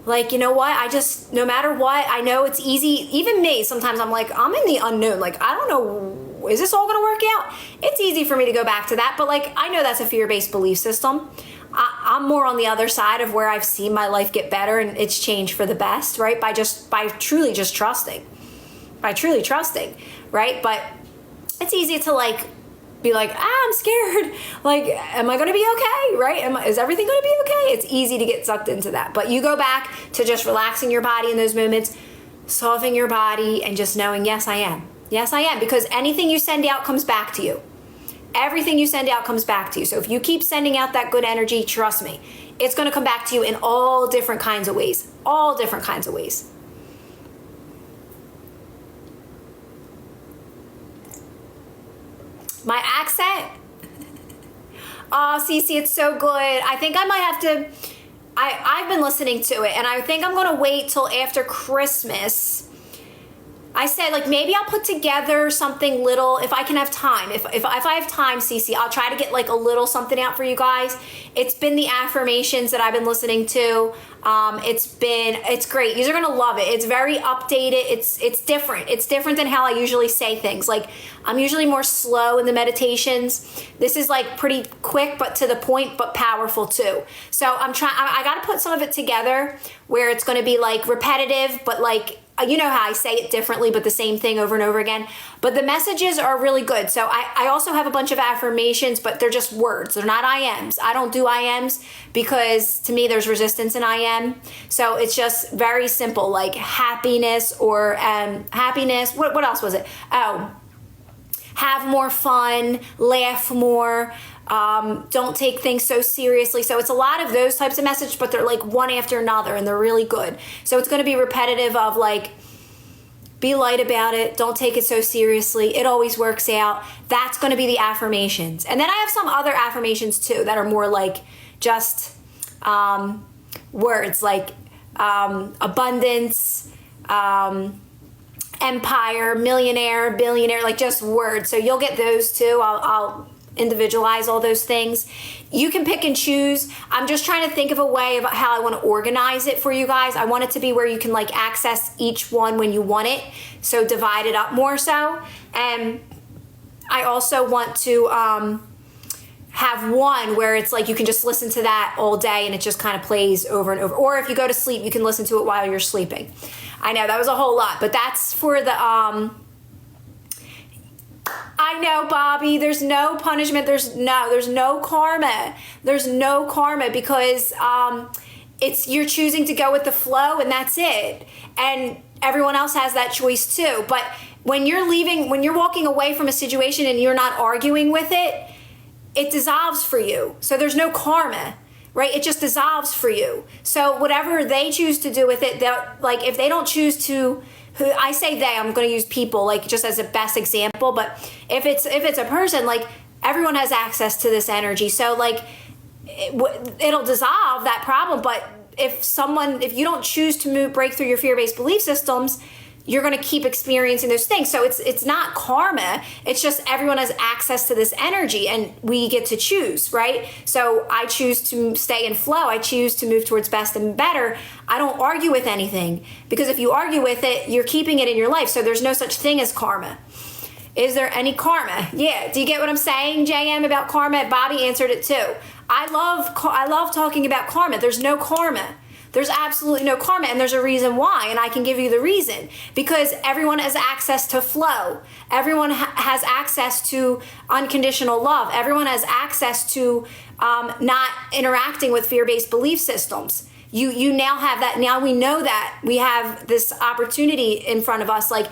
Like, you know what? No matter what, I know it's easy. Even me, sometimes I'm like, I'm in the unknown. Like, I don't know, is this all going to work out? It's easy for me to go back to that. But like, I know that's a fear-based belief system. I'm more on the other side of where I've seen my life get better and it's changed for the best, right? By truly just trusting. By truly trusting, right? But it's easy to like, be like, I'm scared. Like, am I going to be okay? Right? Is everything going to be okay? It's easy to get sucked into that. But you go back to just relaxing your body in those moments, softening your body, and just knowing, yes, I am. Yes, I am. Because anything you send out comes back to you. Everything you send out comes back to you. So if you keep sending out that good energy, trust me, it's going to come back to you in all different kinds of ways. All different kinds of ways. My accent? Oh, Cece, it's so good. I think I might have to, I've been listening to it, and I think I'm going to wait till after Christmas. I said, like, maybe I'll put together something little if I can have time. If I have time, Cece, I'll try to get like a little something out for you guys. It's been the affirmations that I've been listening to. It's great. You're gonna love it. It's very updated. It's different. It's different than how I usually say things. Like, I'm usually more slow in the meditations. This is like pretty quick, but to the point, but powerful too. So I got to put some of it together where it's going to be like repetitive, but like, you know how I say it differently, but the same thing over and over again. But the messages are really good. So I also have a bunch of affirmations, but they're just words. They're not I ams. I don't do I ams because to me there's resistance in I am. So it's just very simple, like happiness or happiness. What else was it? Oh, have more fun, laugh more. Don't take things so seriously. So it's a lot of those types of messages, but they're like one after another and they're really good. So it's going to be repetitive of like, be light about it. Don't take it so seriously. It always works out. That's going to be the affirmations. And then I have some other affirmations too that are more like just words like abundance, empire, millionaire, billionaire, like just words. So you'll get those too. I'll individualize all those things. You can pick and choose. I'm just trying to think of a way of how I want to organize it for you guys. I want it to be where you can like access each one when you want it. So divide it up more so. And I also want to have one where it's like you can just listen to that all day and it just kind of plays over and over. Or if you go to sleep, you can listen to it while you're sleeping. I know that was a whole lot, but that's for the I know, Bobby, there's no punishment. There's no karma. There's no karma because you're choosing to go with the flow and that's it. And everyone else has that choice too. But when you're walking away from a situation and you're not arguing with it, it dissolves for you. So there's no karma, right? It just dissolves for you. So whatever they choose to do with it, like if they don't choose to, who I say they, I'm going to use people like just as a best example, but if it's a person, like everyone has access to this energy. So like it'll dissolve that problem. But if you don't choose to break through your fear-based belief systems, you're going to keep experiencing those things. So it's not karma. It's just everyone has access to this energy and we get to choose, right? So I choose to stay in flow. I choose to move towards best and better. I don't argue with anything because if you argue with it, you're keeping it in your life. So there's no such thing as karma. Is there any karma? Yeah. Do you get what I'm saying, JM, about karma? Bobby answered it too. I love talking about karma. There's no karma. There's absolutely no karma, and there's a reason why, and I can give you the reason. Because everyone has access to flow. Everyone has access to unconditional love. Everyone has access to not interacting with fear-based belief systems. You now have that. Now we know that. We have this opportunity in front of us. Like,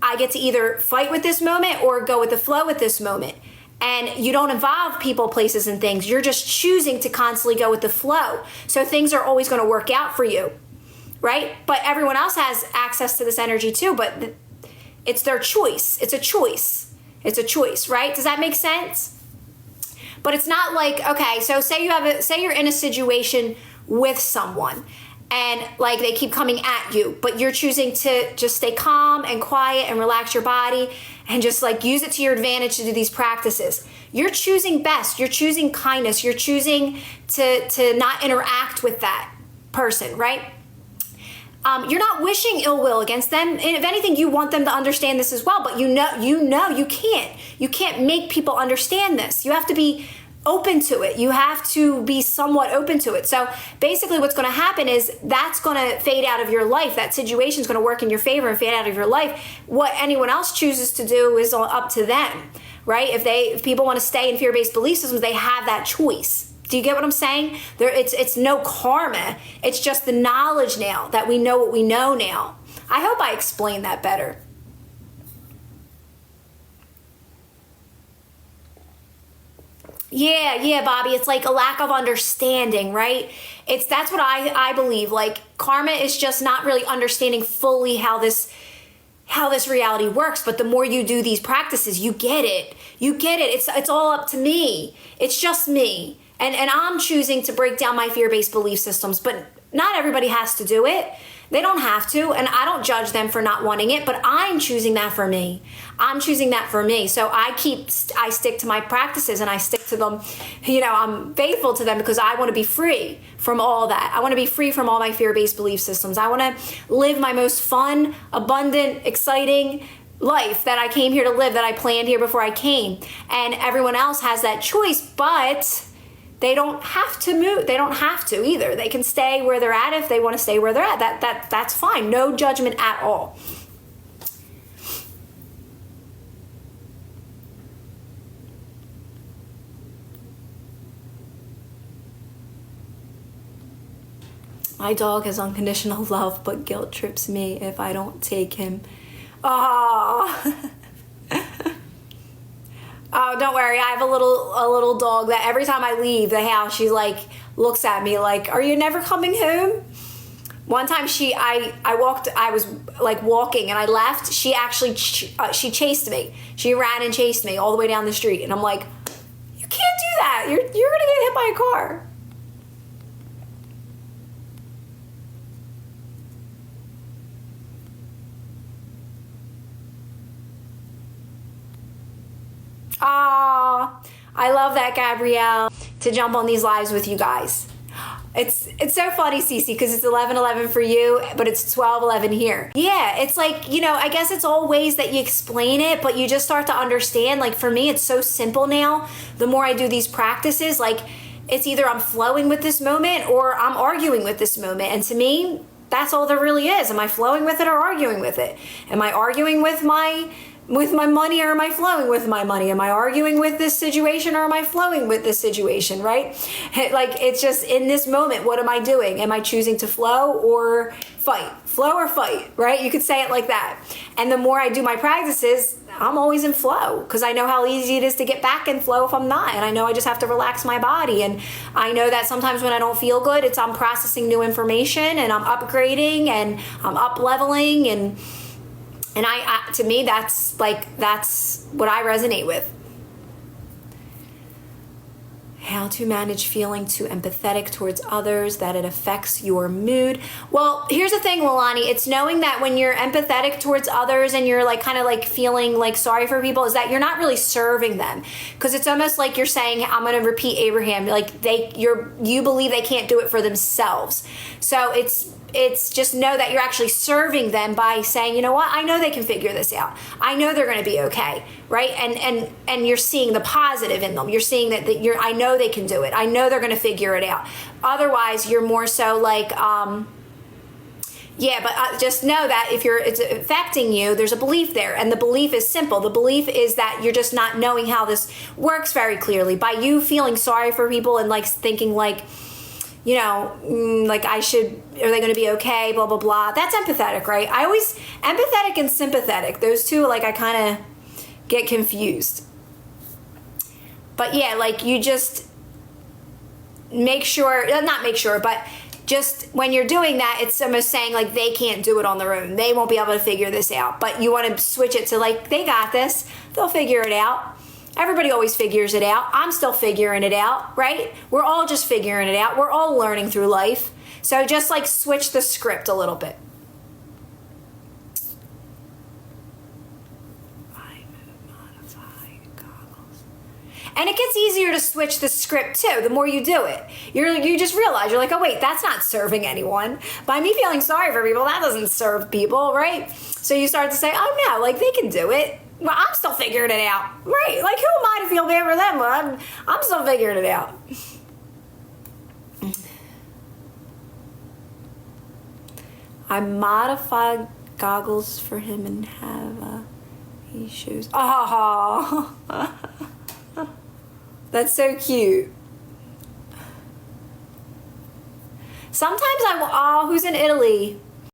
I get to either fight with this moment or go with the flow with this moment. And you don't involve people, places, and things. You're just choosing to constantly go with the flow. So things are always going to work out for you, right? But everyone else has access to this energy too, but it's their choice. It's a choice. It's a choice, right? Does that make sense? But it's not like, okay, so say you're in a situation with someone and like they keep coming at you, but you're choosing to just stay calm and quiet and relax your body and just like use it to your advantage to do these practices. You're choosing best. You're choosing kindness. You're choosing to not interact with that person, right? You're not wishing ill will against them. And if anything, you want them to understand this as well. But you can't make people understand this. You have to be open to it. You have to be somewhat open to it. So basically what's going to happen is that's going to fade out of your life. That situation is going to work in your favor and fade out of your life. What anyone else chooses to do is up to them, right? If people want to stay in fear-based belief systems, they have that choice. Do you get what I'm saying? It's no karma. It's just the knowledge now that we know what we know now. I hope I explained that better. Yeah, Bobby. It's like a lack of understanding, right? That's what I believe. Like karma is just not really understanding fully how this reality works. But the more you do these practices, you get it. It's all up to me. It's just me. And I'm choosing to break down my fear-based belief systems, but not everybody has to do it. They don't have to, and I don't judge them for not wanting it, but I'm choosing that for me. So I stick to my practices and I stick to them. I'm faithful to them because I want to be free from all that. I want to be free from all my fear-based belief systems. I want to live my most fun, abundant, exciting life that I came here to live, that I planned here before I came. And everyone else has that choice, but they don't have to move. They don't have to either. They can stay where they're at if they want to stay where they're at. That's fine. No judgment at all. My dog has unconditional love, but guilt trips me if I don't take him. Oh. Oh, don't worry. I have a little dog that every time I leave the house, she like looks at me like, "Are you never coming home?" One time I was like walking and I left. She actually she chased me. She ran and chased me all the way down the street, and I'm like, "You can't do that. You're gonna get hit by a car." Ah, I love that, Gabrielle, to jump on these lives with you guys. It's so funny, Cece, because it's 11:11 for you, but it's 12:11 here. Yeah, it's like, I guess it's all ways that you explain it, but you just start to understand. Like for me, it's so simple now. The more I do these practices, like it's either I'm flowing with this moment or I'm arguing with this moment. And to me, that's all there really is. Am I flowing with it or arguing with it? Am I arguing with my money or am I flowing with my money? Am I arguing with this situation or am I flowing with this situation, right? Like it's just in this moment, what am I doing? Am I choosing to flow or fight? Flow or fight, right? You could say it like that. And the more I do my practices, I'm always in flow because I know how easy it is to get back in flow if I'm not. And I know I just have to relax my body. And I know that sometimes when I don't feel good, I'm processing new information and I'm upgrading and I'm up leveling and I to me, that's what I resonate with. How to manage feeling too empathetic towards others, that it affects your mood. Well, here's the thing, Lilani. It's knowing that when you're empathetic towards others and you're like kind of like feeling like sorry for people, is that you're not really serving them. Because it's almost like you're saying, I'm going to repeat Abraham, like you believe they can't do it for themselves. So it's just know that you're actually serving them by saying, you know what, I know they can figure this out. I know they're going to be okay, right? And you're seeing the positive in them. You're seeing that I know they can do it. I know they're going to figure it out. Otherwise, you're more so like, just know that if it's affecting you, there's a belief there. And the belief is simple. The belief is that you're just not knowing how this works very clearly. By you feeling sorry for people and like thinking like, like are they going to be okay? Blah, blah, blah. That's empathetic, right? Empathetic and sympathetic, those two, like I kind of get confused. But yeah, like you just but just when you're doing that, it's almost saying like they can't do it on their own. They won't be able to figure this out. But you want to switch it to like, they got this. They'll figure it out. Everybody always figures it out. I'm still figuring it out, right? We're all just figuring it out. We're all learning through life. So just like switch the script a little bit. And it gets easier to switch the script too, the more you do it. You just realize, you're like, oh wait, that's not serving anyone. By me feeling sorry for people, that doesn't serve people, right? So you start to say, oh no, like they can do it. Well, I'm still figuring it out, right? Like who am I to feel bad for them? Well, I'm still figuring it out. I modified goggles for him and have these shoes. Oh, that's so cute. Sometimes I will, oh, who's in Italy?